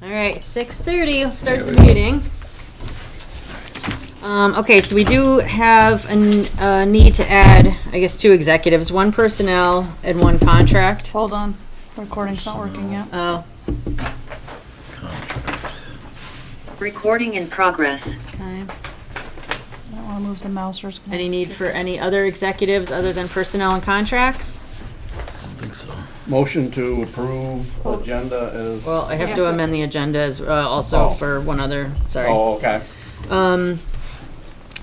All right, 6:30, we'll start the meeting. Okay, so we do have a need to add, I guess, 2 executives, 1 personnel and 1 contract. Hold on, recording's not working yet. Oh, Recording in progress. okay. I don't want to move the mouse or it's gonna. Any need for any other executives other than personnel and contracts? I think so. Motion to approve agenda is. Well, I have have to to- amend the agenda as, also Oh. for one other, sorry. Oh, okay. And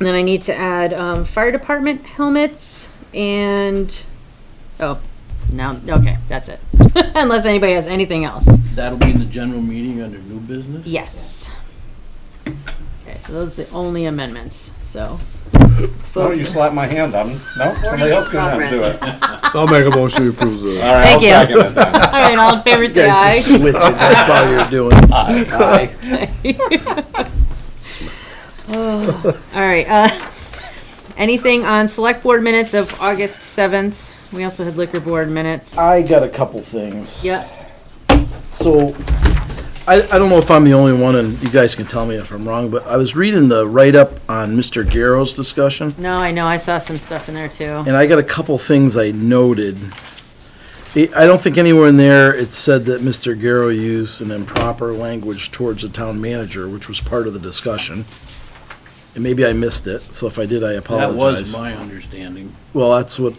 then I need to add, fire department helmets and, oh, no, okay, that's it. Unless anybody has anything else. That'll be in the general meeting under new business? Yes. Okay, so those are the only amendments, so. Oh, you slapped my hand on. No, somebody else can have do it. I'll make a motion to approve the. All right, I'll Thank you. second it then. All right, all in favor, say Guys aye. just switch it, that's all you're doing. Aye. All right, anything on select board minutes of August 7th? We also had liquor board minutes. I got a couple things. Yep, So, I don't know if I'm the only one, and you guys can tell me if I'm wrong, but I was reading the write-up on Mr. Garrow's discussion, no, I know, I saw some stuff in there too. and I got a couple things I noted. I don't think anywhere in there it said that Mr. Garrow used an improper language towards the town manager, which was part of the discussion. And maybe I missed it, so if I did, I apologize. That was my understanding. Well, that's what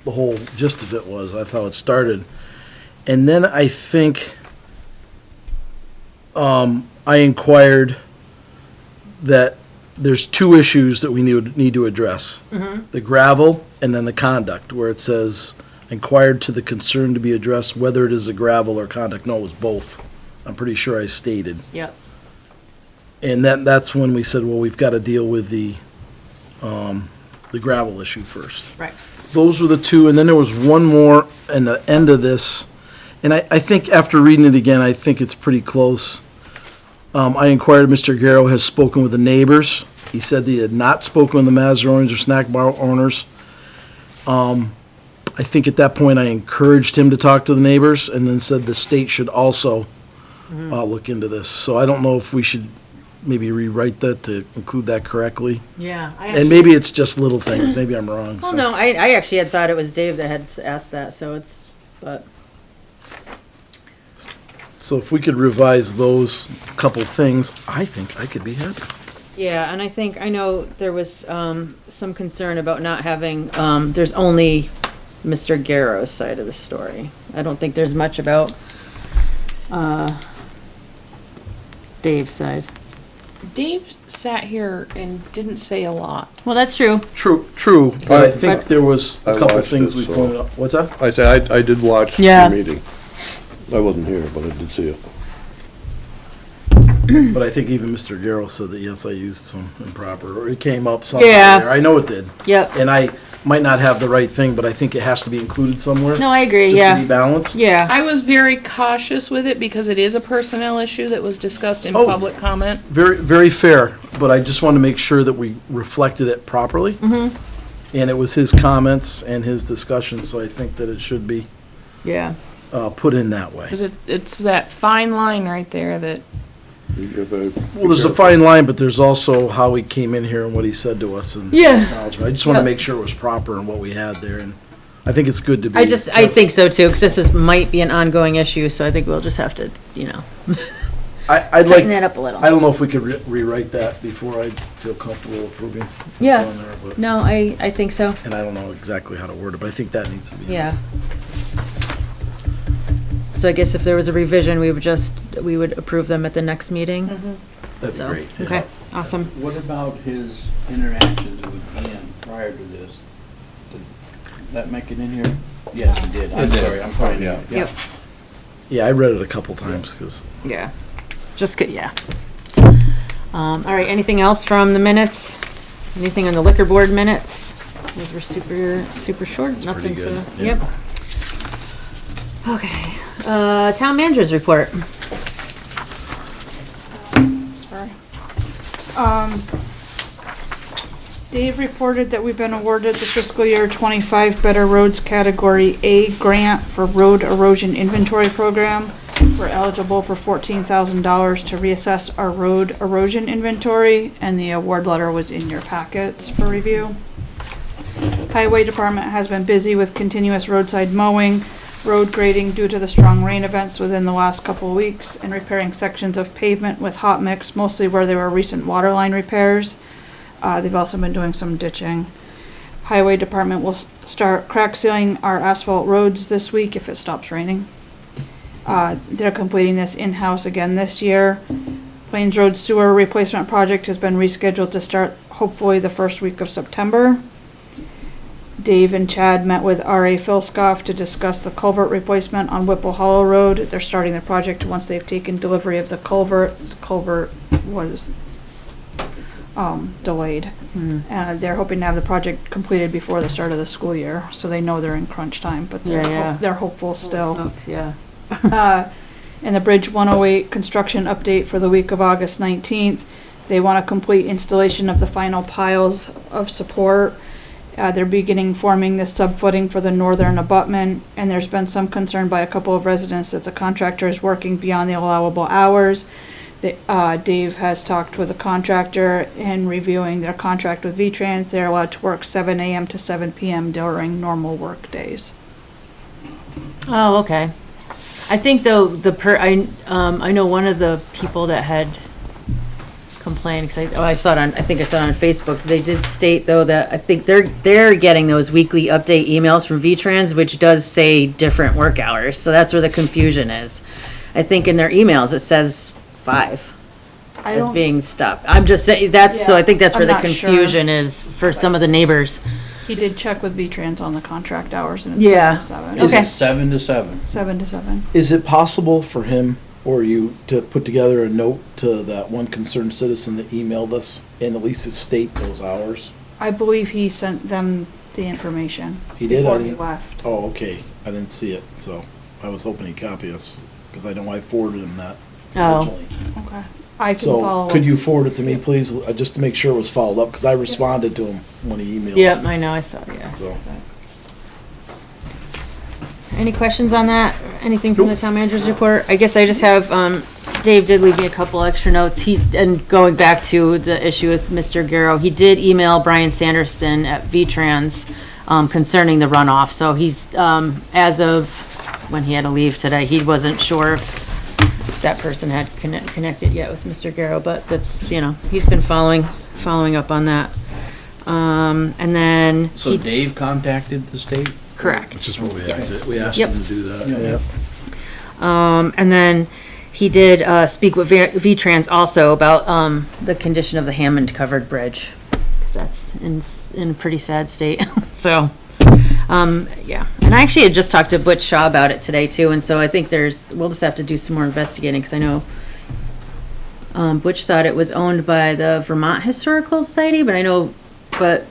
the whole gist of it was. That's how it started. And then I think I inquired that there's 2 issues that we need to address. The gravel and then the conduct, where it says, inquired to the concern to be addressed whether it is a gravel or conduct. No, it was both. I'm pretty sure I stated. Yep, And that's when we said, well, we've got to deal with the gravel issue first. right. Those were the 2, and then there was one more in the end of this, and I think after reading it again, I think it's pretty close. I inquired, Mr. Garrow has spoken with the neighbors. He said that he had not spoken with the Mazaronians or snack bar owners. I think at that point, I encouraged him to talk to the neighbors, and then said the state should also look into this. So I don't know if we should maybe rewrite that to include that correctly. Yeah. And maybe it's just little things, maybe I'm wrong. Well, so. no, I actually had thought it was Dave that had asked that, so it's, but, So if we could revise those couple things, I think I could be happy. yeah, and I know there was, some concern about not having, there's only Mr. Garrow's side of the story. I don't think there's much about, Dave's side. Dave sat here and didn't say a lot. Well, that's true. True, but I think But- there was a I couple watched things it, we so- pointed out. What's that? I say, I did watch Yeah. the meeting. I wasn't here, but I did see it. But I think even Mr. Garrow said that, yes, I used some improper, or it came up somewhere Yeah. there. I know it did. Yep. And I might not have the right thing, but I think it has to be included somewhere. No, I agree, Just to be yeah. balanced. Yeah, I was very cautious with it because it is a personnel issue that was discussed in Oh. public comment. Very, very fair, but I just want to make sure that we reflected it properly. And it was his comments and his discussion, so I think that it should be yeah. put in that way. Because it's that fine line right there that, Well, there's a fine line, but there's also how he came in here and what he said to us and Yeah. acknowledgement. I just want to Yep. make sure it was proper and what we had there, and I think it's good to be. I think so too, because this might be an ongoing issue, so I think we'll just have to, I'd like, tighten that up a little. I don't know if we could rewrite that before I feel comfortable approving. what's Yeah. on there, but- No, I think so, And I don't know exactly how to word it, but I think that needs to be. yeah. So I guess if there was a revision, we would approve them at the next meeting. That'd be So, great. yeah. okay, awesome. What about his interactions with Ian prior to this? Did that make it in here? Yes, it did. I'm sorry. Yeah. Yep. Yeah, I read it a couple times, because Yeah, just good, yeah. All right, anything else from the minutes? Anything on the liquor board minutes? Those were super short, pretty nothing to, good, yeah. yep. Okay, town managers report. sorry. Dave reported that we've been awarded the fiscal year 25 Better Roads Category A grant for road erosion inventory program. we're eligible for $14,000 to reassess our road erosion inventory, and the award letter was in your packets for review. Highway Department has been busy with continuous roadside mowing, road grading due to the strong rain events within the last couple of weeks, and repairing sections of pavement with hot mix, mostly where there were recent water line repairs. They've also been doing some ditching. Highway Department will start crack sealing our asphalt roads this week if it stops raining. They're completing this in-house again this year. Plains Road Sewer Replacement Project has been rescheduled to start hopefully the first week of September. Dave and Chad met with R.A. Philscoff to discuss the culvert replacement on Whipple Hollow Road. They're starting the project once they've taken delivery of the culvert. The culvert was delayed. They're hoping to have the project completed before the start of the school year, so they know they're in crunch time, but they're hopeful still. Yeah. And the Bridge 108 construction update for the week of August 19th. They want to complete installation of the final piles of support. They're beginning forming the subfooting for the northern abutment, and there's been some concern by a couple of residents that the contractor is working beyond the allowable hours. Dave has talked with a contractor and reviewing their contract with V-Trans. They're allowed to work 7 a.m. to 7 p.m. during normal work days. Oh, okay. I think though, I know one of the people that had complained, because I saw it on, I think I saw it on Facebook. They did state though that I think they're getting those weekly update emails from V-Trans, which does say different work hours. So that's where the confusion is. I think in their emails, it says 5 as being stopped. I'm just saying, so I think that's where the confusion is for some of the neighbors. He did check with V-Trans on the contract hours, and it's 7 to 7. Okay. 7 to 7. 7 to 7. Is it possible for him or you to put together a note to that one concerned citizen that emailed us and at least state those hours? I believe he sent them the information. He did? Before he left. Oh, okay. I didn't see it, so I was hoping he'd copy us, because I know I forwarded him that originally. Okay. I can follow. So, could you forward it to me, please, just to make sure it was followed up, because I responded to him when he emailed. Yep, I know, I saw it, yeah. So, Any questions on that? Anything from the town manager's report? I guess I just have, Dave did leave me a couple extra notes. And going back to the issue with Mr. Garrow, he did email Brian Sanderson at V-Trans, concerning the runoff. So he's, as of when he had to leave today, he wasn't sure if that person had connected yet with Mr. Garrow, but that's, he's been following up on that. And then. So Dave contacted the state? Correct. that's just what we Yes. asked. We asked Yep. him to do that, Yeah. yeah. And then he did, speak with V-Trans also about, the condition of the Hammond covered bridge. 'Cause that's in a pretty sad state, so. Yeah, and I actually had just talked to Butch Shaw about it today too, and so I think we'll just have to do some more investigating, because I know Butch thought it was owned by the Vermont Historical Society, but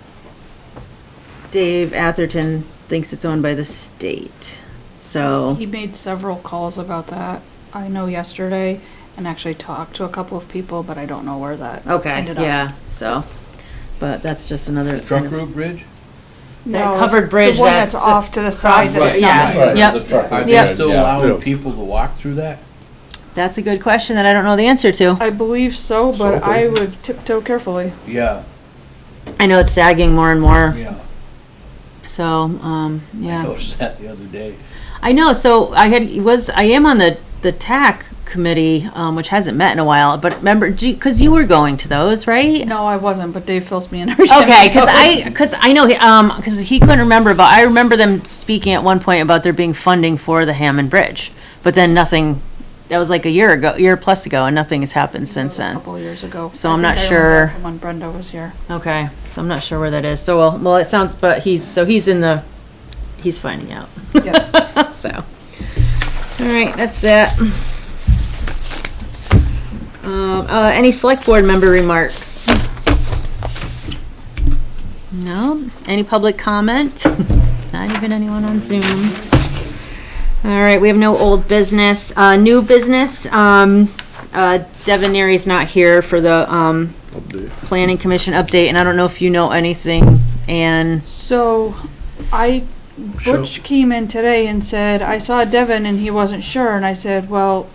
Dave Atherton thinks it's owned by the state, so. He made several calls about that, I know yesterday, and actually talked to a couple of people, but I don't know where that Okay, ended up. yeah, so, but that's just another. The truck route bridge? That No, covered it's bridge the one that's that's off to the side. across That's the- not yeah. right. Yep. The truck Are route, they Yep. still yeah. allowing people to walk through that? That's a good question that I don't know the answer to. I believe so, but I would tiptoe carefully. Yeah, I know it's sagging more and more, yeah. so, I yeah. noticed that the other day. I know, so I am on the TAC committee, which hasn't met in a while, but remember, because you were going to those, right? No, I wasn't, but Dave fills me in every time. Okay, he goes. because I know, because he couldn't remember, but I remember them speaking at one point about there being funding for the Hammond Bridge, but then nothing, that was like a year plus ago, and nothing has happened since A then. couple of years ago. So I I'm think not I sure. remember from when Brenda was here. Okay, so I'm not sure where that is, so, well, it sounds, but he's finding out. Yep. So, all right, that's that. Any select board member remarks? No? Any public comment? Not even anyone on Zoom. All right, we have no old business. New business, Devon Neary's not here for the, Update. planning commission update, and I don't know if you know anything, and, So, Butch came in today and said, I saw Devon and he wasn't sure, and I said, well,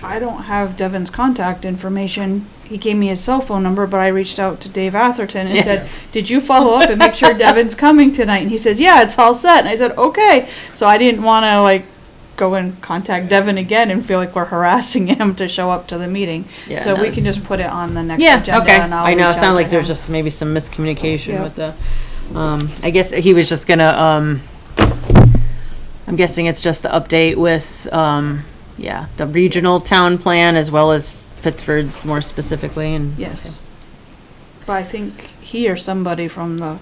I don't have Devon's contact information. He gave me his cell phone number, but I reached out to Dave Atherton and said, did you follow up and make sure Devon's coming tonight? And he says, yeah, it's all set. And I said, okay. So I didn't want to like go and contact Devon again and feel like we're harassing him to show up to the meeting. Yeah, So no, we can it's- just put it on the next Yeah, agenda. okay. And I'll I know, it reach out sounded to like there's him. just maybe some miscommunication Yeah. with the, I guess he was just gonna, I'm guessing it's just the update with, yeah, the regional town plan as well as Pittsford's more specifically and. Yes. But I think he or somebody from the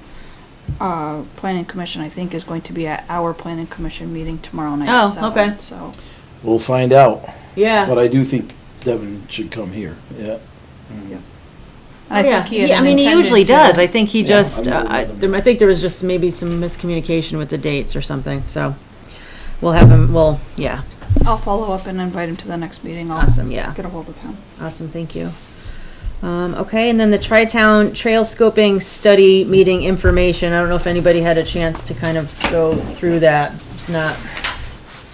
planning commission, I think, is going to be at our planning commission meeting tomorrow night Oh, at 7. okay. So, We'll find out, Yeah. but I do think Devon should come here, yeah. and I think he had I mean, he intended usually to- does. I think he just, I'm gonna let him know. I think there was just maybe some miscommunication with the dates or something, so we'll have him, yeah, I'll follow up and invite him to the next meeting. I'll awesome, yeah. get a hold of him. Awesome, thank you. Okay, and then the Tri-Town Trail Scoping Study Meeting Information. I don't know if anybody had a chance to kind of go through that. It's not,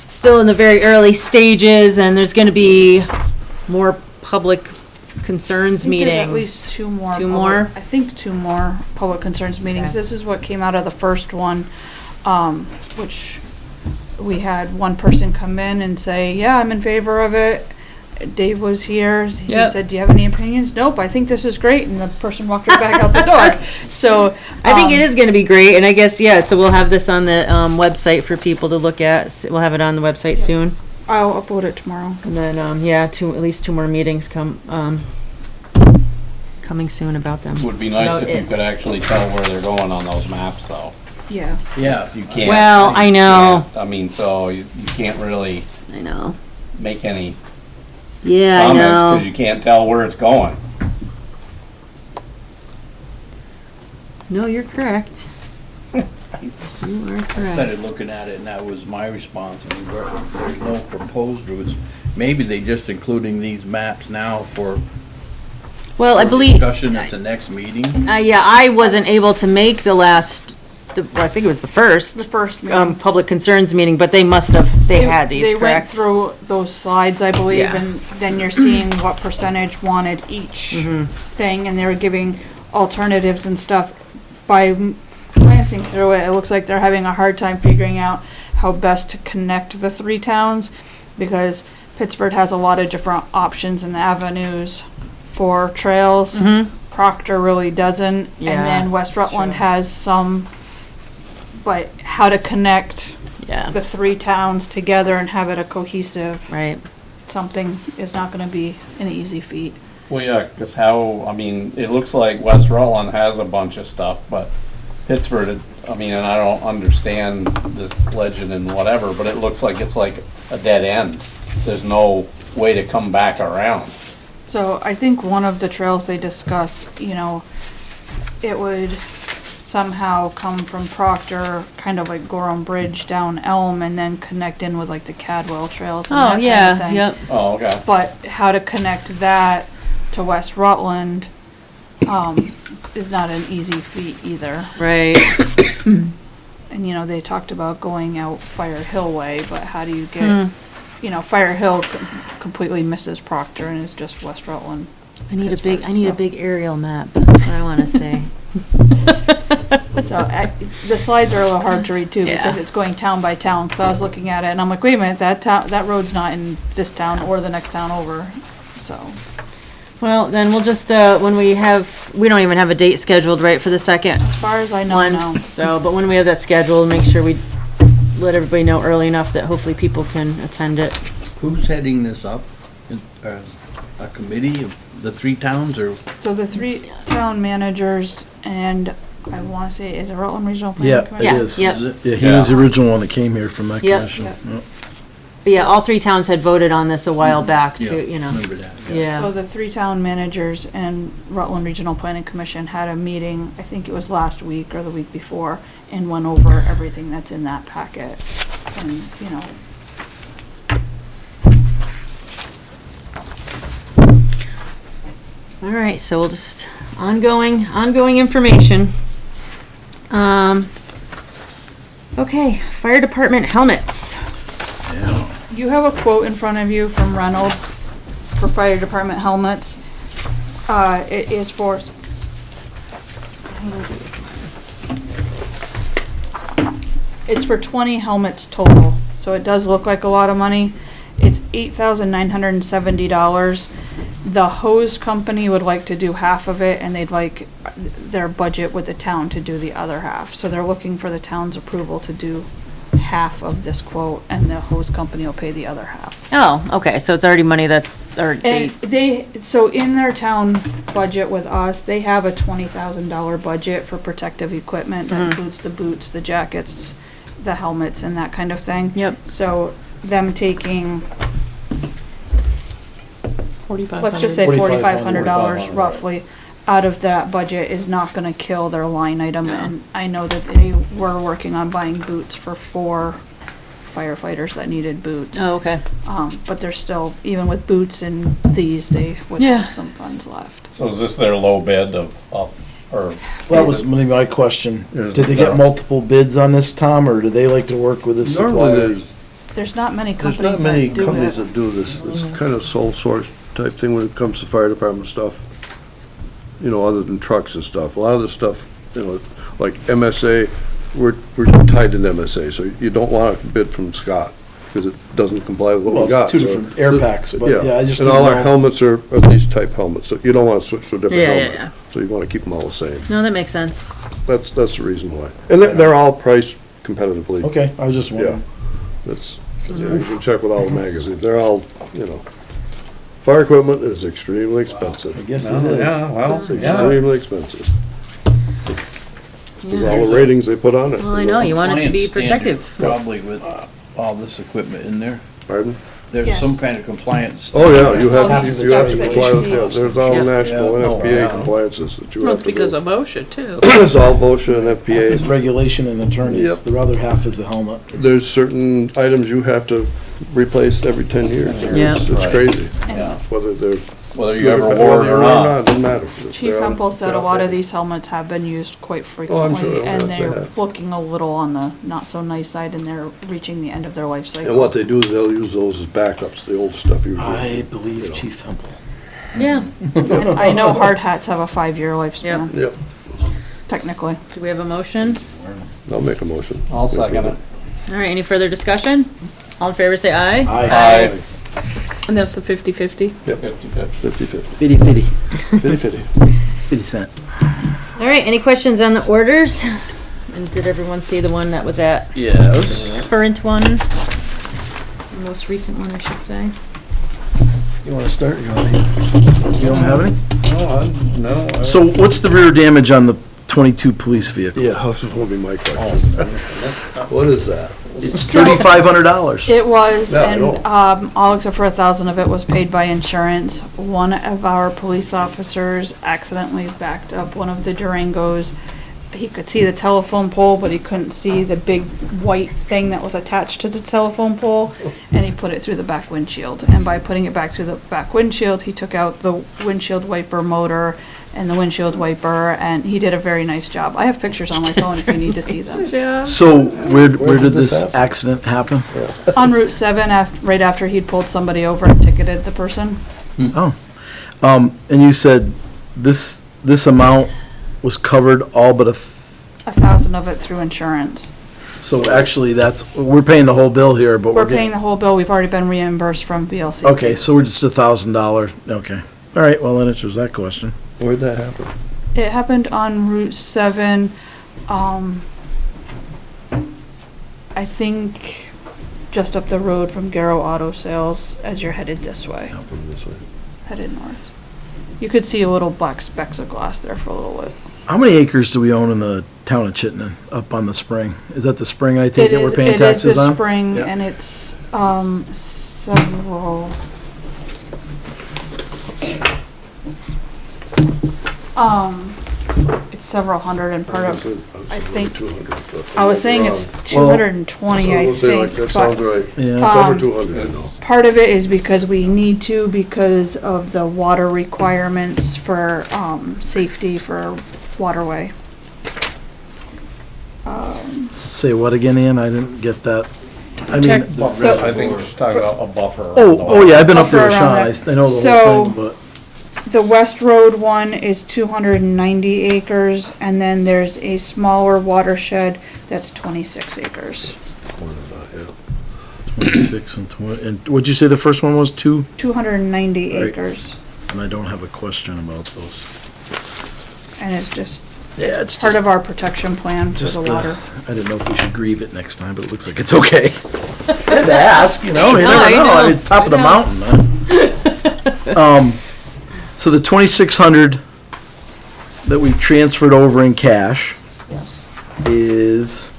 still in the very early stages, and there's gonna be more public concerns I think there's meetings. at least two more. Two more? I think 2 more public concerns meetings. Okay. This is what came out of the first one, which we had one person come in and say, yeah, I'm in favor of it. Dave was here. He Yep. said, do you have any opinions? Nope, I think this is great. And the person walked right back out the door. So. I think it is gonna be great, and I guess, yeah, so we'll have this on the, website for people to look at. We'll have it on the website soon. I'll upload it tomorrow. And then, yeah, at least 2 more meetings coming soon about them. Would be nice About if you it. could actually tell where they're going on those maps, though. Yeah. Yeah. You can't. Well, I know. I mean, so you can't really I know. make any Yeah, I comments know. because you can't tell where it's going. No, you're correct. You are correct. Started looking at it and that was my response. I mean, there's no proposed routes. Maybe they just including these maps now for Well, I believe, discussion at the next meeting. yeah, I wasn't able to make the last, well, I think it was the The first, first meeting. public concerns meeting, but they must have, they had these, They went correct? through those slides, I believe, Yeah. and then you're seeing what percentage wanted each Mm-hmm. thing, and they were giving alternatives and stuff. By glancing through it, it looks like they're having a hard time figuring out how best to connect the 3 towns, because Pittsford has a lot of different options and avenues for trails. Proctor really doesn't, and Mm-hmm. Yeah, then West that's Rutland true. has some, but how to connect Yeah, the 3 towns together and have it a cohesive right. something is not gonna be an easy feat. Well, yeah, because how, I mean, it looks like West Rutland has a bunch of stuff, but Pittsford, I mean, and I don't understand this legend and whatever, but it looks like it's like a dead end. There's no way to come back around. So I think one of the trails they discussed, it would somehow come from Proctor, kind of like Gorham Bridge down Elm, and then connect in with like the Cadwell trails and that Oh, kind of yeah, thing. yep. Oh, okay. But how to connect that to West Rutland, is not an easy feat either. Right. And, they talked about going out Fire Hill way, but how do you get, Fire Hill completely misses Proctor and is just West Rutland. I need a big Pittsburgh, so- aerial map, that's what I wanna say. So the slides are a little hard to read too, because Yeah. it's going town by town. So I was looking at it and I'm like, wait a minute, that road's not in this town or the next town over, so. Well, then we'll just, when we don't even have a date scheduled, right, for the second As far as I know, one? no. So, but when we have that scheduled, make sure we let everybody know early enough that hopefully people can attend it. Who's heading this up? A committee of the 3 towns or? So the 3 town managers and I want to say, is it Rutland Regional Planning Yeah, Commission? it is. Yep. Is it? Yeah, he was the original one that came here from that Yep. commission. Yep. Yep. But yeah, all 3 towns had voted on this a while back Yeah, to, remember that. So yeah. the 3 town managers and Rutland Regional Planning Commission had a meeting, I think it was last week or the week before, and went over everything that's in that packet. And, All right, so we'll just, ongoing information. Okay, fire department helmets. you have a quote in front of you from Reynolds. for fire department helmets. It is for, it's for 20 helmets total, so it does look like a lot of money. It's $8,970. The hose company would like to do half of it, and they'd like their budget with the town to do the other half. So they're looking for the town's approval to do half of this quote, and the hose company will pay the other half. Oh, okay, so it's already money that's, or And so in their town budget with us, they have a $20,000 budget for protective equipment. That includes the boots, the jackets, the helmets, and that kind of thing. Yep. So them taking, let's just say $4,500. $4,500 roughly out of that budget is not gonna kill their line item. And I know that they were working on buying boots for 4 firefighters that needed boots. Oh, okay. But they're still, even with boots and these, they would Yeah. have some funds left. So is this their low bid of, or? That was my question. Is Did they it- get multiple bids on this, Tom, or do they like to work with this Normally, supplier? There's not many there's companies not many that do companies it. that do this. It's kind of sole source type thing when it comes to fire department stuff. You know, other than trucks and stuff. A lot of the stuff, you know, like MSA, we're tied to MSA, so you don't want to bid from Scott because it doesn't comply with what Well, we got. it's two so- different air packs, but yeah, I just And didn't all our know. helmets are these type helmets, so you don't want to switch to a different Yeah, yeah, helmet. yeah. So you want to keep them all the same. No, that makes sense. That's the reason why. And they're all priced competitively. Okay, I was just Yeah, wondering. that's, yeah, you can check with all the magazines, they're all, you know, fire equipment is extremely expensive. I guess it Yeah, is. well, It's yeah. extremely expensive, with Yeah. all the ratings they put on it. Well, I know, you want it to be Compliance standard, protective. Probably with all this equipment in there. Pardon? There's Yes. some kind of compliance. Oh, yeah, you All have, these you have to specs that comply you with, see. yeah, there's all Yeah. national Yeah. NFPA Oh, yeah. compliances that you Well, have it's to because do. of OSHA too. It's all OSHA and Half is FPA. regulation and attorneys, Yep. the other half is the helmet. There's certain items you have to replace every 10 years. Yeah. It's Right. crazy, Yeah. whether they're. Whether you good ever whether wore it you're or not. Doesn't matter. Chief They're on- Hempel said they're a lot out of these helmets have been used quite frequently, sure they and have, they they're have. looking a little on the not so nice side, and they're reaching the end of their life cycle. And what they do is they'll use those as backups, the old stuff usually. I believe Chief Hempel. Yeah. And I know hard hats have a 5-year lifespan, Yep, technically. Do we have a motion? I'll make a motion. I'll second it. All right, any further discussion? All in favor, say aye. Aye. And that's the 50/50. Yep, 50/50. 50/50. Fitty, fitty, 50/50. 50 cent. All right, any questions on the orders? And did everyone see the one that was at Yes. current one? The most recent one, I should say. You wanna start? You don't have any? No. So what's the rear damage on the 22 police vehicle? Yeah, this is gonna be my question. What is that? It's $3,500. It was, Yeah, I and, know. all except for 1,000 of it was paid by insurance. One of our police officers accidentally backed up one of the Durangos. He could see the telephone pole, but he couldn't see the big white thing that was attached to the telephone pole, and he put it through the back windshield. And by putting it back through the back windshield, he took out the windshield wiper motor and the windshield wiper, and he did a very nice job. I have pictures on my phone if you need to see them. Yeah. So where did this this happen? accident happen? On Route 7, right after he'd pulled somebody over and ticketed the person. Oh. And you said this amount was covered all but 1,000 of it through insurance. so actually we're paying the whole bill here, but We're paying the whole bill. We've already been reimbursed from VLC. Okay, so we're just $1,000, okay. All right, well, that answers that question. Where'd that happen? It happened on Route 7, I think just up the road from Garrow Auto Sales as you're headed this way, Happened this way. headed north. You could see a little black specks of glass there for a little bit. How many acres do we own in the town of Chittenden, up on the spring? Is that the spring I take it we're paying taxes It is the on? spring, Yeah. and it's, several. It's several hundred, and part of, I think- 200, but I was saying it's 220, I think, That sounds but right. Yeah. It's over 200, I know. part of it is because we need to, because of the water requirements for, safety for waterway. Say what again, Ian? I didn't get that. I mean, Buffer, I think she's talking about a buffer. oh, yeah, I've been up there with Buffer around Sean, there. I know the So- whole thing, but. The West Road one is 290 acres, and then there's a smaller watershed that's 26 acres. 26 and 20, and what'd you say the first one was, 2? 290 Right. acres, And I don't have a question about those. and it's just Yeah, it's part just, of our protection plan for just, the water. I didn't know if we should grieve it next time, but it looks like it's okay. Had to ask, you know, you No, never I know, I know. mean, top of the I mountain, huh? So the 2,600 that we transferred over in cash is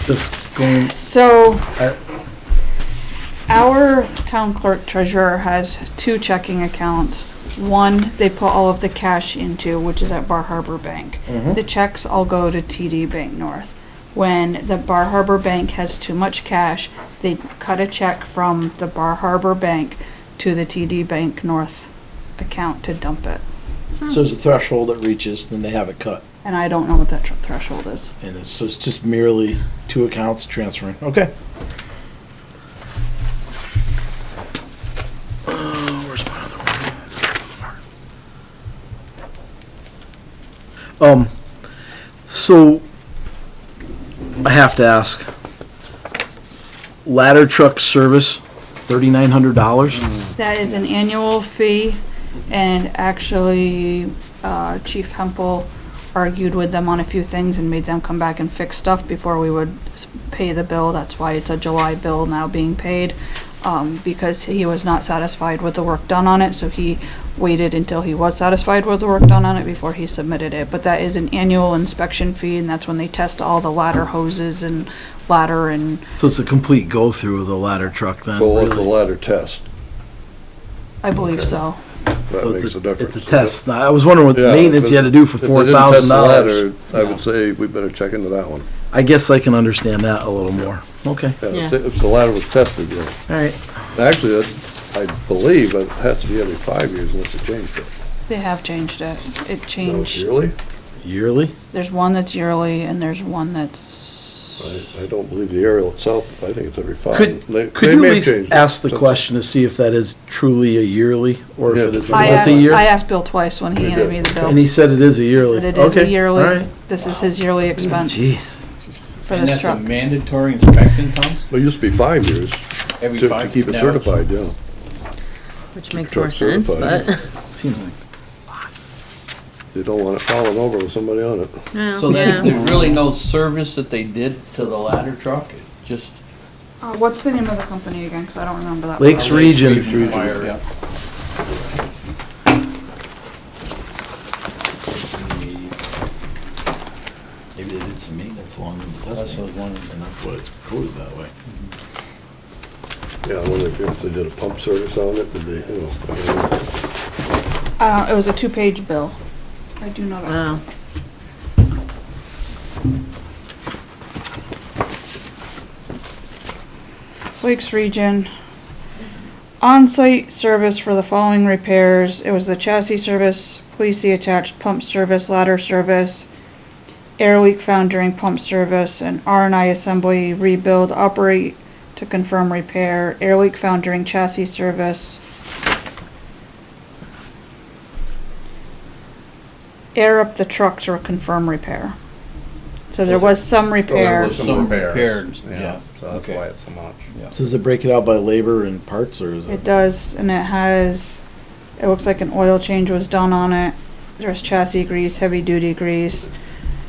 just going, So, I- our town clerk treasurer has 2 checking accounts. One, they put all of the cash into, which is at Bar Harbor Bank. The checks all go to TD Bank North. When the Bar Harbor Bank has too much cash, they cut a check from the Bar Harbor Bank to the TD Bank North account to dump it. so there's a threshold that reaches, then they have it cut. And I don't know what that threshold is. And it's, so it's just merely 2 accounts transferring, okay. Where's my other one? So, I have to ask, ladder truck service, $3,900? That is an annual fee, and actually, Chief Hempel argued with them on a few things and made them come back and fix stuff before we would pay the bill. That's why it's a July bill now being paid, because he was not satisfied with the work done on it, so he waited until he was satisfied with the work done on it before he submitted it. But that is an annual inspection fee, and that's when they test all the ladder hoses and ladder and, So it's a complete go-through of the ladder truck then, So what's the really? ladder test? I believe so. That So makes it's a difference. It's a test. Now, I was wondering what Yeah, maintenance you had to do for if they didn't test the $4,000. ladder, I would say we better check into that one. I guess I can understand that a little more. Okay, Yeah, if the ladder was tested, yeah. all right. Actually, I believe it has to be every 5 years unless they changed it. They have changed it. It No, changed. yearly? Yearly? There's one that's yearly, and there's one that's, I don't believe the aerial itself, I think it's every 5. Could They you may at have least changed it ask the since- question to see if that is truly a yearly or if Yeah. it is a I asked multi-year? Bill twice when he They handed did. me the bill. And he said it is a yearly. Said it is a Okay, yearly, all right. this is his yearly expense Jesus. for And this that's a truck. mandatory inspection, Tom? Well, it used to be 5 years Every to 5? keep it now certified, yeah. Which makes truck more sense, certified. but. Seems like. They don't want it falling over with somebody on it. No, So yeah. there's really no service that they did to the ladder truck? It just. What's the name of the company again, because I don't remember that. Lakes well. Region. Wire, yeah. Maybe they did some maintenance along with the That's testing, what I was wondering. and that's why it's coded that way. Yeah, I wonder if they did a pump service on it, did they, you know, I don't know. It was a 2-page bill. I do know that. Wow. Lakes Region. On-site service for the following repairs. It was the chassis service, police attached pump service, ladder service, air leak found during pump service, and R&I assembly rebuild, operate to confirm repair, air leak found during chassis service, air up the trucks or confirm repair. So there was some repair. was some repairs, repairs, yeah. So that's Okay. why it's so much. So does it break it out by labor and parts, or is It it? does, and it has, it looks like an oil change was done on it. There's chassis grease, heavy duty grease,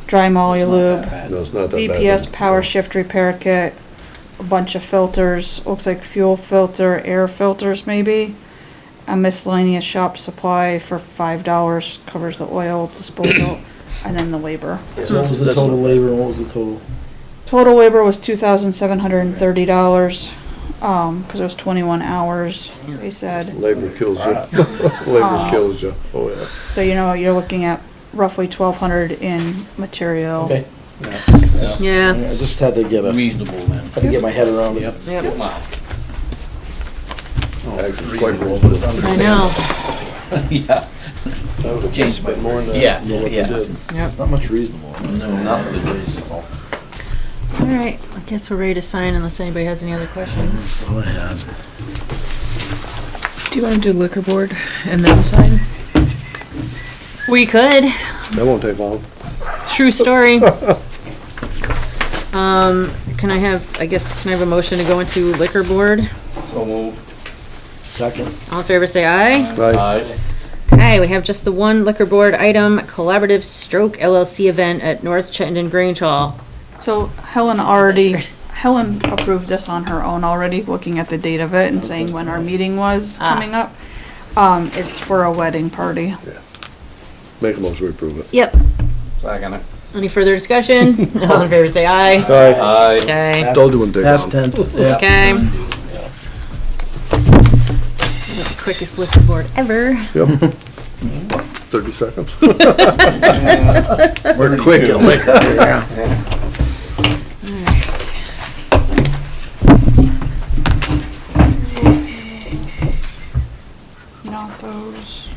dry moly lube, No, it's not that bad. VPS power shift repair kit, a bunch of filters, looks like fuel filter, air filters maybe. A miscellaneous shop supply for $5 covers the oil disposal, and then the labor. So what was the total labor and what was the total? Total labor was $2,730, cause it was 21 hours, they said. Labor kills you. Labor kills you, oh yeah. So, you know, you're looking at roughly 1,200 in material. Okay. Yeah. I just had to get Reasonable then. had to get my head around it. Yep. Yep. Wow. Actually, quite Reasonable, reasonable. but it's I understandable. know. Yeah. I would have Changed spent my more than that. Yeah, than what they yeah. did. It's not much reasonable. No, nothing reasonable. All right, I guess we're ready to sign unless anybody has any other questions. Go ahead. Do you wanna do liquor board and then sign? We could. That won't take long. True story. Can I have a motion to go into liquor board? So moved. Second. All in favor, say aye. Right. Aye. Okay, we have just the one liquor board item, collaborative stroke LLC event at North Chittenden Grange Hall. So Helen approved this on her own already, looking at the date of it and saying when our meeting was coming up. It's for a wedding party. Make a motion to approve it. Yep. Second it. Any further discussion? All in favor, say aye. Aye. Aye. Okay. Don't do one take Past long. tense, yeah. Okay. That's the quickest liquor board ever. Yep. 30 seconds. We're quick at liquor, yeah. Not those.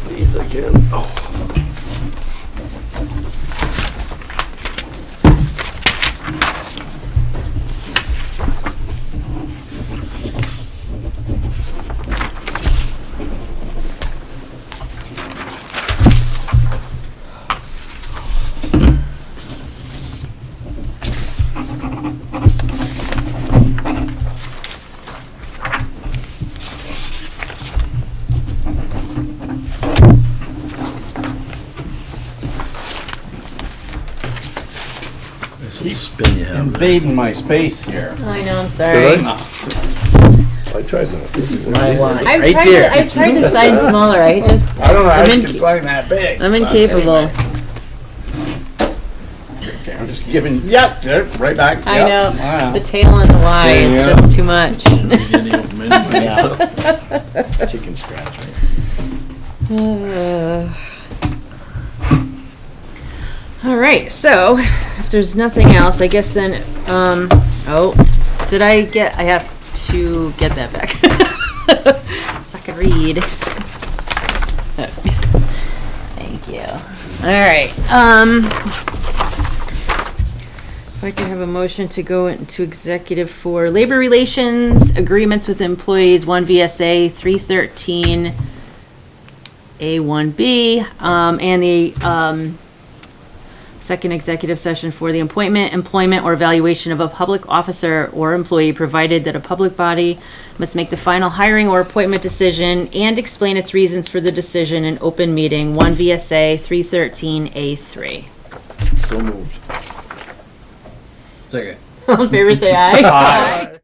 These again. Oh. This'll spin you out. Invading my space here. I know, I'm sorry. Did I tried that. This is my line, I've right tried there. I've tried to sign smaller, I don't know how I'm you in- can sign that big. I'm but incapable. anyway. Okay, I'm just giving, yep, there, right back. I Yep. know, Wow. the tail and the Y is Yeah. just too much. Chicken scratch, right? All right, so if there's nothing else, I guess then, I have to get that back. So I can read. Thank you. All right, if I could have a motion to go into executive for labor relations, agreements with employees, 1 VSA 313 A1B, and the, second executive session for the appointment, employment, or evaluation of a public officer or employee, provided that a public body must make the final hiring or appointment decision and explain its reasons for the decision in open meeting, 1 VSA 313 A3. So moved. Second. All in favor, say aye. Aye.